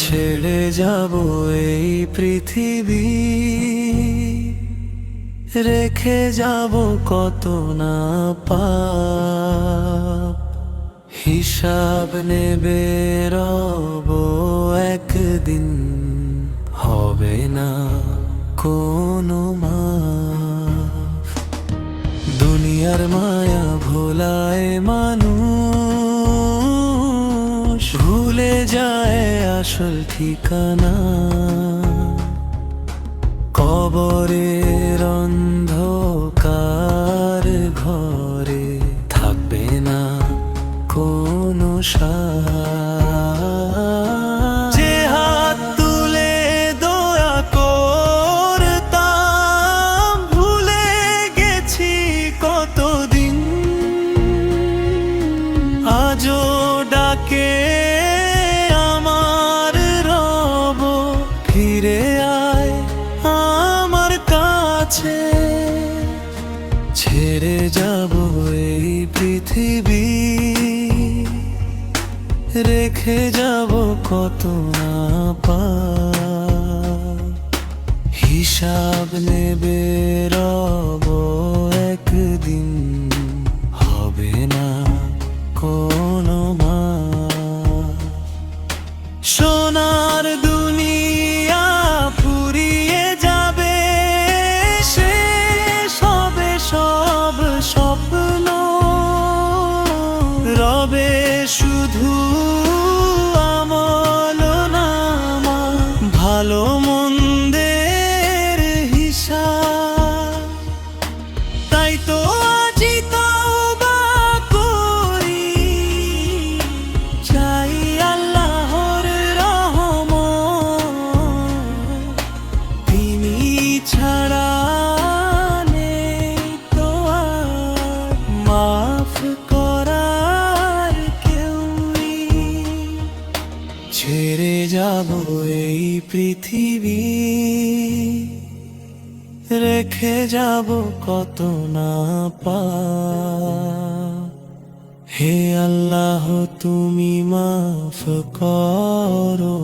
ছেড়ে যাব এই পৃথিবী, রেখে যাব কত না পাপ। হিসাব নেবে রব একদিন, হবে না কোনো মাফ। দুনিয়ার মায়া ভোলায় মানুষ, ভুলে যায় আসল ঠিকানা। কবরের অন্ধকার ঘরে থাকবে না কোনো সাথ। যে হাত তুলে দয়া করতাম, ভুলে গেছি কতদিন। আজও ডাকে আমার রব, ফিরে আয় আমার কাছে। ছেড়ে যাব এই পৃথিবী, রেখে যাব কত না পাপ। হিসাব নেবে রব একদিন, হবে না কোনো মাপ। সোনার দুনিয়া ফুরিয়ে যাবে, শেষ হবে সব স্বপ্ন। রবে শুধু আমল নামা, ভালো মন্দের হিসাব। তাই তো আজি তওবা করি, চাই আল্লাহর রহমত। তিনি ছাড়া নেই তো আর মাফ করার কেউই। ছেড়ে যাব এই পৃথিবী, রেখে যাব কত না পাপ। হে আল্লাহ তুমি মাফ করো।